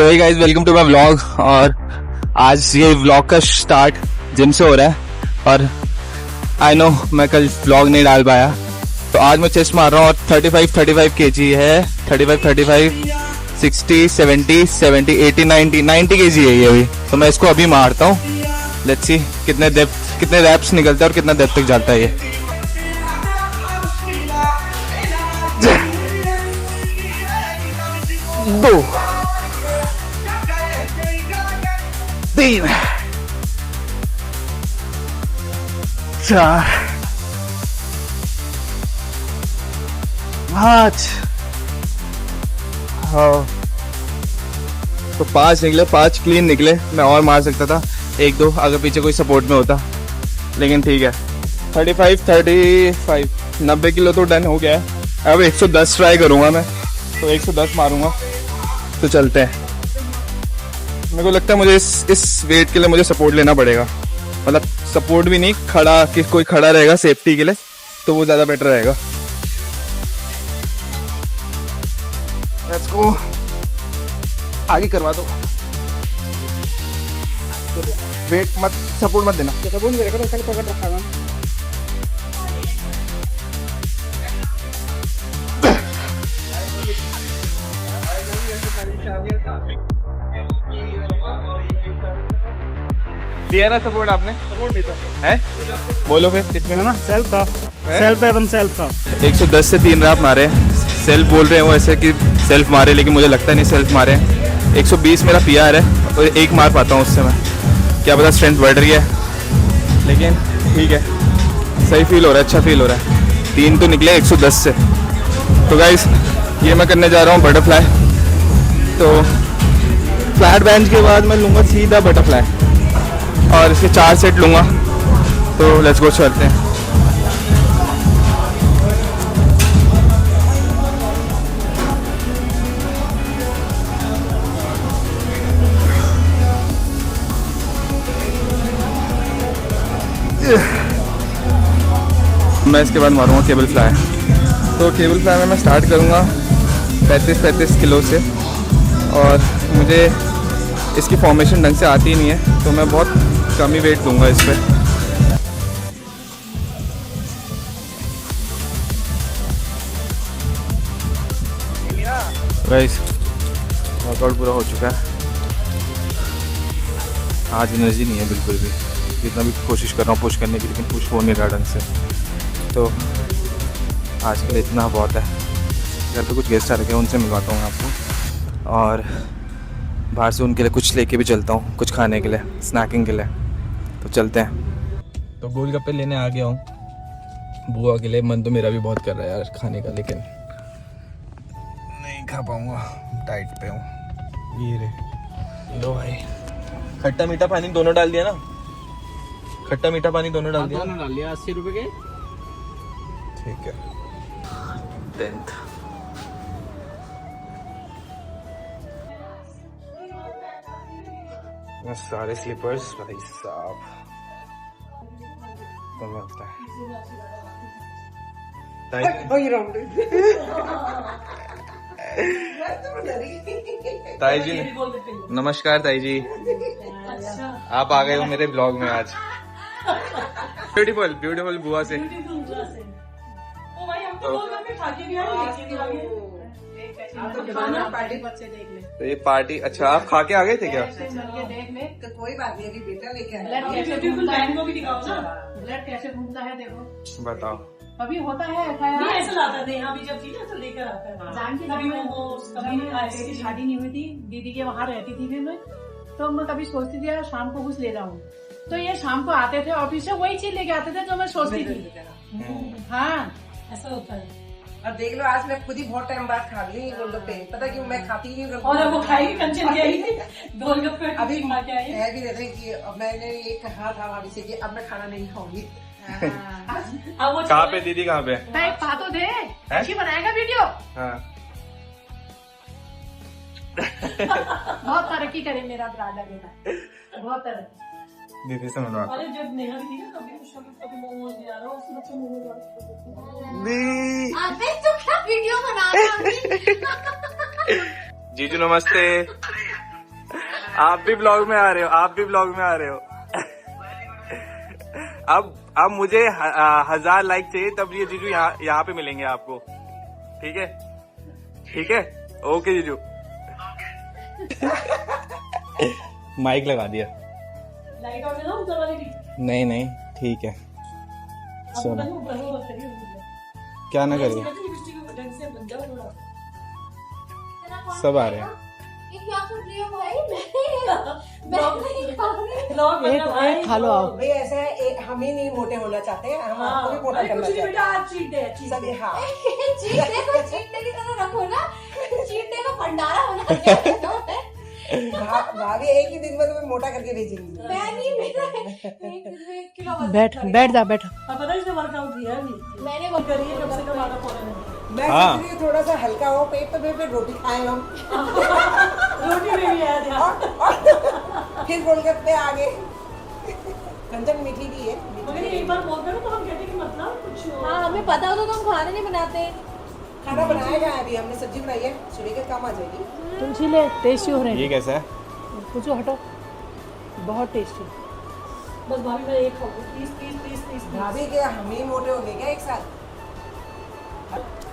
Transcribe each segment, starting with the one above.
So hey guys, welcome to my vlog. और आज ये व्लॉग का स्टार्ट जिम से हो रहा है। और आई नो मैं कल व्लॉग नहीं डाल पाया, तो आज मैं चेस्ट मार रहा हूँ। और 35 kg है। 35 60 70 70 80 90 kg है ये अभी। तो मैं इसको अभी मारता हूँ। लेट्स सी कितने रैप्स निकलते हैं और कितना डेप्थ तक जाता है ये। दो, तीन, चार, पाँच। हाँ, तो 5 निकले, 5 क्लीन निकले। मैं और मार सकता था एक दो अगर पीछे कोई सपोर्ट में होता, लेकिन ठीक है। 35 90 किलो तो डन हो गया है। अब 110 ट्राई करूंगा मैं, तो 110 मारूंगा। तो चलते हैं। मेरे को लगता है मुझे इस वेट के लिए मुझे सपोर्ट लेना पड़ेगा। मतलब सपोर्ट भी नहीं, खड़ा कि कोई खड़ा रहेगा सेफ्टी के लिए, तो वो ज़्यादा बेटर रहेगा। Let's go. आगे करवा दो। वेट मत, सपोर्ट मत देना। सपोर्ट नहीं करेगा तो पकड़ रखा है। दिया ना सपोर्ट आपने? सपोर्ट नहीं था है? बोलो फिर इसमें ना सेल्फ था, सेल्फ एवं सेल्फ था। 110 से 3 रैप मारे। सेल्फ बोल रहे हैं वो ऐसे कि सेल्फ मारे, लेकिन मुझे लगता नहीं सेल्फ मारे। 120 मेरा पीआर है और एक मार पाता हूँ उससे मैं। क्या पता स्ट्रेंथ बढ़ रही है, लेकिन ठीक है, सही फील हो रहा है, अच्छा फील हो रहा है। 3 तो निकले 110 से। तो गाइस, ये मैं करने जा रहा हूँ बटरफ्लाई। तो फ्लैट बेंच के बाद मैं लूँगा सीधा बटरफ्लाई और इसके 4 सेट लूँगा। तो लेट्स गो, चलते हैं। मैं इसके बाद मारूंगा केबल फ्लाई। तो केबल फ्लाई में मैं स्टार्ट करूंगा 35 किलो से। और मुझे इसकी फॉर्मेशन ढंग से आती ही नहीं है, तो मैं बहुत कम ही वेट लूँगा इस पर। गाइस, वर्कआउट पूरा हो चुका है। आज एनर्जी नहीं है बिल्कुल भी। जितना भी कोशिश कर रहा हूँ पुश करने की, लेकिन पुश हो नहीं रहा ढंग से। तो आज के लिए इतना बहुत है। घर पे कुछ गेस्ट आ रखे हैं, उनसे मिलवाता हूँ आपको। और बाहर से उनके लिए कुछ लेके भी चलता हूँ, कुछ खाने के लिए, स्नैकिंग के लिए। तो चलते हैं। तो गोलगप्पे लेने आ गया हूँ बुआ के लिए। मन तो मेरा भी बहुत कर रहा है यार खाने का, लेकिन नहीं खा पाऊँगा, डाइट पे हूँ। ये रे लो भाई, खट्टा मीठा पानी दोनों डाल दिया ना? खट्टा मीठा पानी दोनों डाल दिया? दोनों डाल लिया। 80 रुपए के। ठीक है। 10th सारे स्लीपर्स भाई साहब तो मिलता है। ताई जी, नमस्कार ताई जी। आप आ गए हो मेरे ब्लॉग में आज। ब्यूटीफुल बुआ से। तो ये पार्टी, अच्छा आप खा के आ गए थे क्या? कोई बात नहीं, अभी बेटा लेके आया। ब्लड कैसे घूमता है देखो। बताओ। अभी होता है ऐसा लाता थे यहाँ भी, जब थी ना तो लेकर आता है। जानकी कभी मोमोज, कभी शादी नहीं हुई थी, दीदी के वहाँ रहती थी मैं, तो मैं कभी सोचती थी यार शाम को कुछ ले जाऊँ। तो ये शाम को आते थे ऑफिस से, वही चीज लेके आते थे जो मैं सोचती थी। हाँ, ऐसा होता है। और देख लो, आज मैं खुद ही बहुत टाइम बाद खा ली गोलगप्पे। पता क्यों? मैं खाती ही नहीं। और वो खाएगी कंचन के गोलगप्पे अभी खा के आई। कह भी रहे कि अब मैंने ये कहा था भाभी से कि अब मैं खाना नहीं खाऊंगी। कहाँ पे दीदी, कहाँ पे? मैं एक बात तो दे, अच्छी बनाएगा वीडियो। हाँ। बहुत तरक्की करे मेरा ब्रादर बेटा, बहुत तरक्की। दीदी से मिलवा। अरे जब नेहा भी थी ना, कभी मोमोज दिया रहा, उसमें से मोमोज अबे तू क्या वीडियो बना रहा है? जीजू नमस्ते। आप भी ब्लॉग में आ रहे हो, आप भी ब्लॉग में आ रहे हो। अब मुझे 1000 लाइक चाहिए, तब ये जीजू यहाँ पे मिलेंगे आपको। ठीक है, ठीक है, ओके जीजू। माइक लगा दिया। लाइट ऑन है ना उधर वाली भी। नहीं नहीं ठीक है, अब सुनो बताओ, ऊपर वो करिए। क्या ना करिए, लिपस्टिक ढंग से बन जाओ थोड़ा। सब आ रहे हैं। ये क्या कर रही हो भाई? मैं नहीं खाऊंगी। ब्लॉग बनना भाई। एक खा लो आओ। भाई ऐसा है, हम ही नहीं मोटे होना चाहते हैं, हम आपको भी मोटा अरे करना कुछ नहीं चाहते बेटा, आज चीट डे है, चीट हैं। डे। सभी हाँ चीट डे को चीट डे की तरह रखो ना। चीट डे का भंडारा बना दिया। भाभी एक ही दिन में तुम्हें मोटा करके भेजेंगी। मैं नहीं, मेरा 1 किलो वजन बैठ बढ़ेगा। बैठ जा बैठ। अब पता है इसने वर्कआउट किया है अभी। मैंने वो करिए कम से कम आधा पौने घंटे। मैं हाँ। सोच रही हूँ थोड़ा सा हल्का हो पेट, तो फिर रोटी खाएं हम। रोटी में भी है ध्यान। फिर गोलगप्पे आगे। कंचन मीठी भी है। मगर ये एक बार बोलते हैं ना तो हम कहते हैं कि मतलब कुछ हाँ, हमें पता हो तो हम खाना नहीं बनाते। खाना बनाएगा अभी, हमने सब्जी बनाई है, सुबह के काम आ जाएगी। तुलसी ले, टेस्टी हो रहे ये हैं। कैसा है? कुछ हटो, बहुत टेस्टी। बस भाभी मैं एक खाऊंगी। प्लीज। भाभी के हम ही मोटे हो गए क्या एक साथ?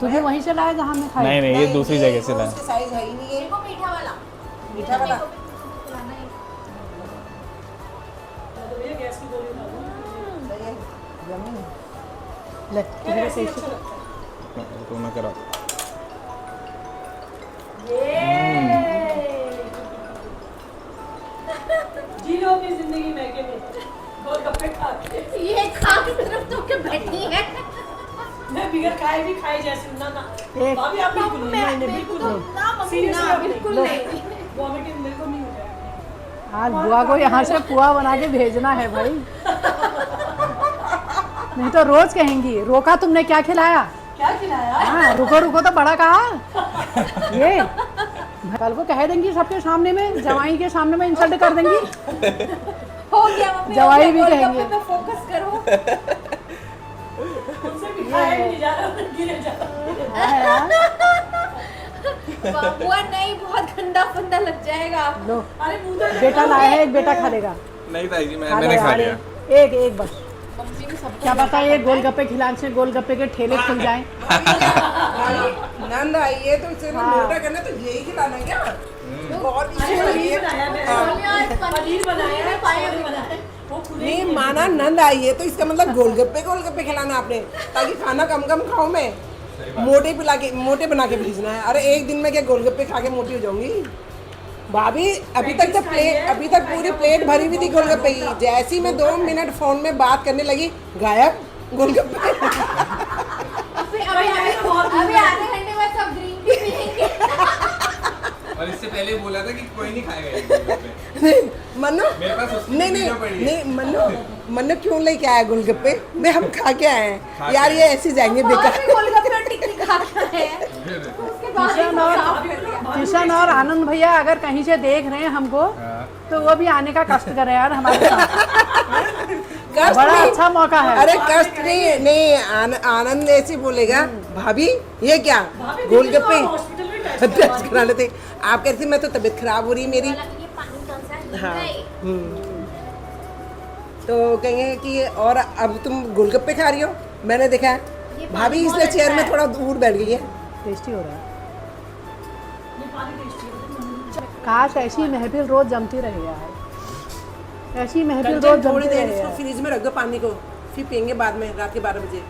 तुझे वहीं से लाया जहाँ मैं खाई। नहीं नहीं, ये दूसरी जगह से वो लाया। उसके साइज है ही नहीं है। मेरे को मीठा वाला। मीठा वाला। मेरे को खिलाना है। तो भैया गैस की गोली खा लो। सही है, यम्मी। ले क्या तुझे ऐसे ही टेस्टी। अच्छा लगता है। तो मैं करा जी लो अपनी जिंदगी महंगे में गोलगप्पे खा के। ये खा के तरफ तो के बैठी है। मैं बिगर खाए भी खाए जैसे ना एक- भाभी आप बिल्कुल नहीं। मैं नहीं, बिल्कुल बिल्कुल ना मम्मी Seriously, ना आप बिल्कुल लो। नहीं। वॉमिटिंग मेरे को नहीं हो जाएगा। आज बुआ को यहाँ से पुआ बना के भेजना है भाई। नहीं तो रोज कहेंगी रोका तुमने क्या खिलाया। क्या खिलाया? हाँ रुको रुको तो बड़ा कहा। ये कल को कह देंगी सबके सामने में, जवाई के सामने में इंसल्ट कर देंगी। हो गया मम्मी। जवाई हो गया, भी गोलगप्पे कहेंगे। पे फोकस करो। उनसे भी खाया भी नहीं जा रहा, गिरे जा रहा। हाँ यार, बुआ नहीं, बहुत गंदा फंदा लग जाएगा। लो अरे मुंह तो बेटा लाया है, एक बेटा खा लेगा। नहीं ताई जी, खा मैंने ले, खा खा ले। लिया। एक बस। मम्मी ने सब क्या पता ये गोलगप्पे खिलाने से गोलगप्पे के ठेले खुल जाएं। नंद आई है तो इसे मोटा करना, तो यही खिलाना है क्या? बहुत अरे इजी पनीर बनाया मैंने। हाँ। पनीर बनाया है, पाया छोले बनाए। वो खुद ही नहीं माना नंद आई है तो इसका मतलब गोलगप्पे खिलाना आपने, ताकि खाना कम कम खाऊं मैं। मोटे बना के भेजना है। अरे एक दिन में क्या गोलगप्पे खा के मोटी हो जाऊंगी? भाभी अभी तक पूरी प्लेट भरी हुई थी गोलगप्पे की। जैसे ही मैं 2 मिनट फोन में बात करने लगी, गायब गोलगप्पे। अभी आधे घंटे बाद सब ग्रीन टी पियेंगे। और इससे पहले बोला था कि कोई नहीं खाएगा ये गोलगप्पे। मन्नू मेरे पास उसकी नहीं वीडियो पड़ी है। नहीं मन्नू क्यों लेके आया गोलगप्पे? मैं हम खा के आए खा हैं के यार, ये ऐसे जाएंगे और बेकार। भी गोलगप्पे और टिक्की खा के आए हैं। उसके बाद किशन और किशन और आनंद भैया अगर कहीं से देख रहे हैं हमको, तो वो भी आने का कष्ट करें यार हमारे साथ। कष्ट बड़ा नहीं। अच्छा मौका है। अरे कष्ट नहीं आनंद ऐसे बोलेगा, भाभी ये क्या गोलगप्पे हॉस्पिटल में टेस्ट करा लेते। आप कहते मैं तो तबीयत खराब हो रही है मेरी। ये पानी कौन सा है? हाँ। नहीं। तो कहेंगे कि और अब तुम गोलगप्पे खा रही हो, मैंने देखा है ये पानी भाभी बहुत इसलिए चेयर अच्छा में थोड़ा दूर बैठ गई है। टेस्टी हो रहा है। ये पानी टेस्टी है। काश ऐसी महफिल रोज जमती रहे यार। ऐसी महफिल रोज कंचन थोड़ी जमती देर रहे इसको यार। फ्रिज में रख दो पानी को, फिर पियेंगे बाद में रात के 12 बजे।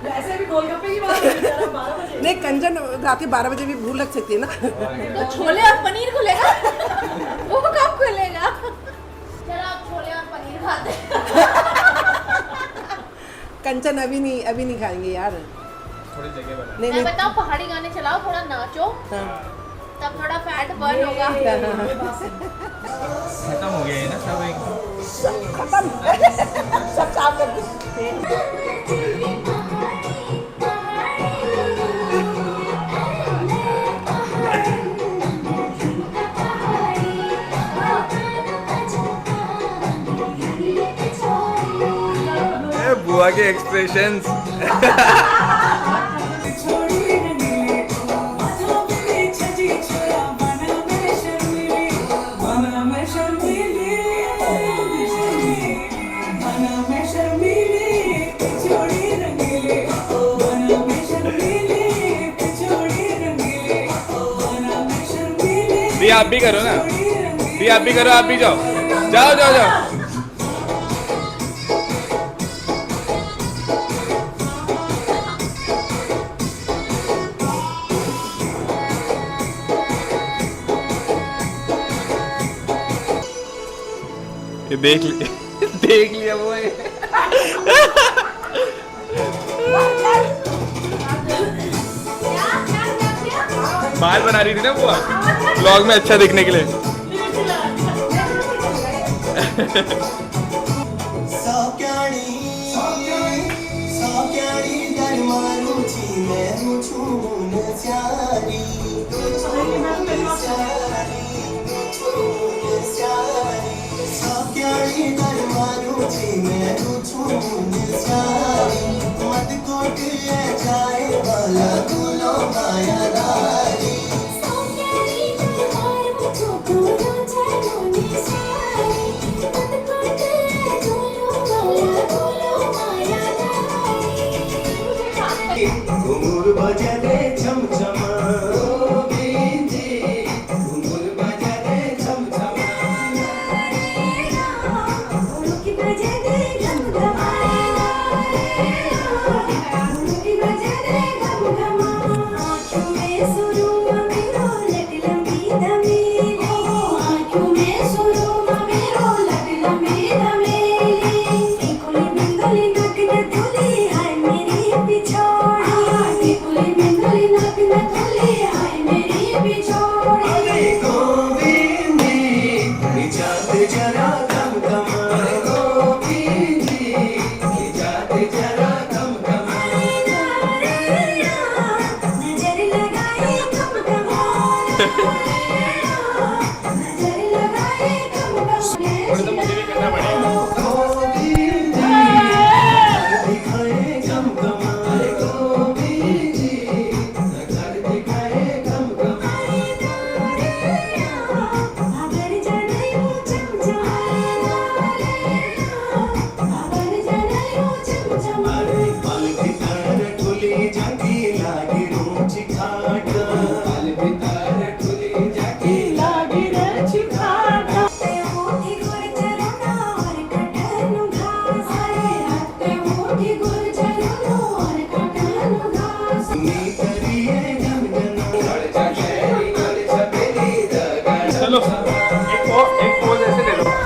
वैसे भी गोलगप्पे की बात है, 12 बजे। नहीं कंचन रात के 12 बजे भी भूख लग सकती है ना। तो छोले और पनीर खुलेगा। वो कब खुलेगा? चलो आप छोले और पनीर खाते हैं। कंचन अभी नहीं खाएंगे यार। थोड़ी जगह बना। नहीं मैं नहीं बताऊं, पहाड़ी गाने चलाओ, थोड़ा नाचो, हाँ। तब थोड़ा फैट बर्न होगा। ये बात सही। खत्म हो गया है ना सब एक। खत्म सब साफ कर दो। बुआ के एक्सप्रेशंस। दी आप भी करो ना, दी आप भी करो, आप भी जाओ जाओ जाओ जाओ। ये देख देख लिया वो है। बाल बना रही थी ना बुआ ब्लॉग में अच्छा दिखने के लिए।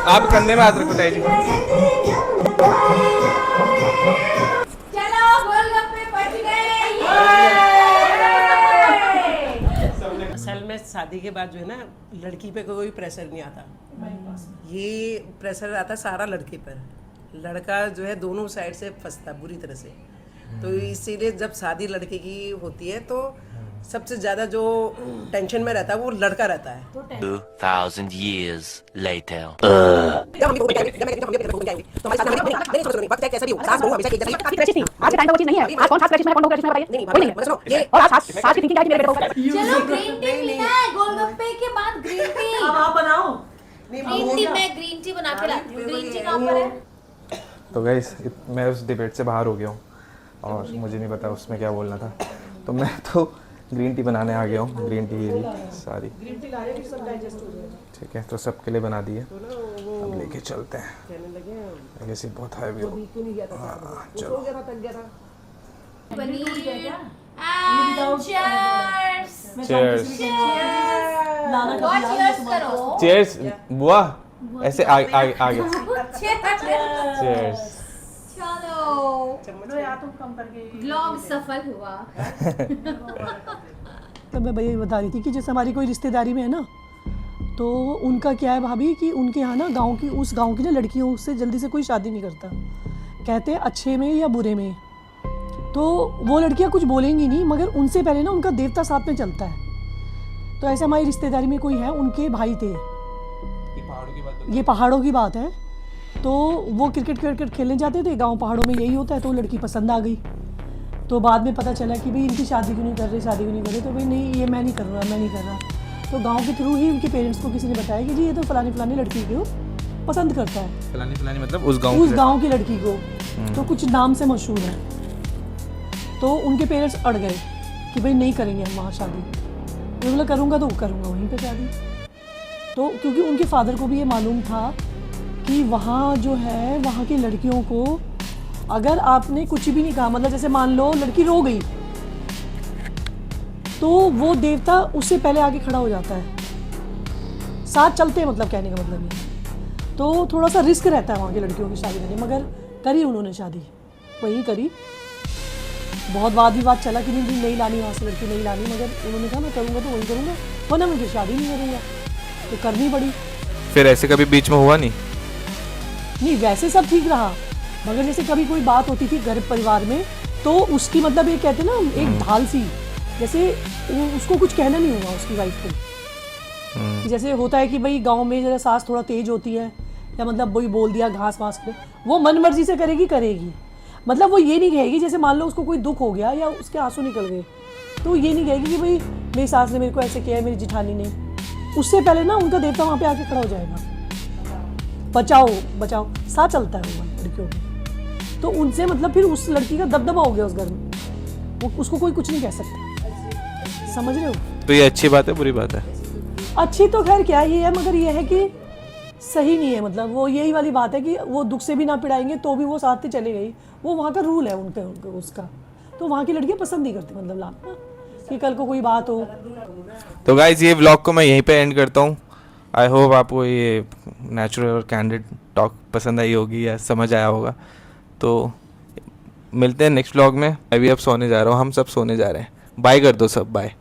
आप कंधे में हाथ रखो ताई जी। चलो गोलगप्पे पच गए। असल में शादी के बाद जो है ना लड़की पे कोई प्रेशर नहीं आता, ये प्रेशर आता सारा लड़के पर। लड़का जो है दोनों साइड से फंसता बुरी तरह से। तो इसीलिए जब शादी लड़के की होती है तो सबसे ज्यादा जो टेंशन में रहता है वो लड़का रहता है। 2000 years later. चलो ग्रीन टी पीना है गोलगप्पे के बाद ग्रीन टी। अब आप बनाओ। ग्रीन टी मैं ग्रीन टी बना के लाती हूँ। ग्रीन टी कहाँ पर है? तो गाइस मैं उस डिबेट से बाहर हो गया हूँ और मुझे नहीं पता उसमें क्या बोलना था, तो मैं तो ग्रीन टी बनाने आ गया हूँ। ग्रीन टी सारी ठीक है, तो सबके लिए बना दी है। अब लेके चलते हैं, ऐसे बहुत हैवी हो। चलो चीयर्स करो। चीयर्स बुआ, ऐसे आगे आगे चीयर्स। चलो या तुम कम करके व्लॉग सफल हुआ। तो मैं भैया बता रही थी कि जैसे हमारी कोई रिश्तेदारी में है ना, तो उनका क्या है भाभी कि उनके यहाँ ना उस गांव की ना लड़कियों से जल्दी से कोई शादी नहीं करता, कहते हैं अच्छे में या बुरे में। तो वो लड़कियाँ कुछ बोलेंगी नहीं, मगर उनसे पहले ना उनका देवता साथ में चलता है। तो ऐसे हमारी रिश्तेदारी में कोई है, उनके भाई थे, ये पहाड़ों की बात है। तो वो क्रिकेट खेलने जाते थे, गांव पहाड़ों में यही होता है। तो लड़की पसंद आ गई, तो बाद में पता चला कि भाई इनकी शादी क्यों नहीं कर रहे, तो भाई नहीं ये मैं नहीं कर रहा। तो गांव के थ्रू ही उनके पेरेंट्स को किसी ने बताया कि जी ये तो फलानी लड़की को पसंद करता है। फलानी मतलब उस गांव की लड़की को। तो कुछ नाम से मशहूर है। तो उनके पेरेंट्स अड़ गए कि भाई नहीं करेंगे हम वहाँ शादी। मैं बोला करूँगा तो करूँगा वहीं पे शादी। तो क्योंकि उनके फादर को भी ये मालूम था कि वहाँ जो है वहाँ की लड़कियों को अगर आपने कुछ भी नहीं कहा, मतलब जैसे मान लो लड़की रो गई तो वो देवता उससे पहले आके खड़ा हो जाता है, साथ चलते हैं, मतलब कहने का मतलब ये। तो थोड़ा सा रिस्क रहता है वहाँ की लड़कियों की शादी करने, मगर करी उन्होंने शादी, वही करी। बहुत वाद विवाद चला कि नहीं लानी वहाँ से लड़की, नहीं लानी, मगर उन्होंने कहा मैं करूँगा तो वही करूँगा, वरना मैं फिर शादी नहीं करूँगा, तो करनी पड़ी। फिर ऐसे कभी बीच में हुआ नहीं? नहीं वैसे सब ठीक रहा, मगर जैसे कभी कोई बात होती थी घर परिवार में तो उसकी मतलब ये कहते ना एक ढाल सी, जैसे उसको कुछ कहना नहीं हुआ उसकी वाइफ को, कि जैसे होता है कि भाई गांव में जरा सास थोड़ा तेज होती है, या मतलब वही बोल दिया घास वास पे, वो मन मर्जी से करेगी, मतलब वो ये नहीं कहेगी, जैसे मान लो उसको कोई दुख हो गया या उसके आंसू निकल गए तो ये नहीं कहेगी कि भाई मेरी सास ने मेरे को ऐसे किया है, मेरी जिठानी ने। उससे पहले ना उनका देवता वहाँ पे आके खड़ा हो जाएगा, बचाओ बचाओ, साथ चलता है वो लड़कियों में। तो उनसे मतलब फिर उस लड़की का दबदबा हो गया उस घर में, वो उसको कोई कुछ नहीं कह सकता, समझ रहे हो? तो ये अच्छी बात है बुरी बात है? अच्छी तो खैर क्या ही है, मगर ये है कि सही नहीं है, मतलब वो यही वाली बात है कि वो दुख से भी ना पिड़ाएंगे तो भी वो साथ ही चले गई, वो वहाँ का रूल है उनका उसका। तो वहाँ की लड़कियाँ पसंद नहीं करती मतलब लाना, कि कल को कोई बात हो। तो गाइज ये व्लॉग को मैं यहीं पे एंड करता हूँ। आई होप आपको ये नेचुरल और कैंडिड टॉक पसंद आई होगी या समझ आया होगा। तो मिलते हैं नेक्स्ट व्लॉग में। मैं भी अब सोने जा रहा हूँ, हम सब सोने जा रहे हैं। बाय कर दो सब, बाय।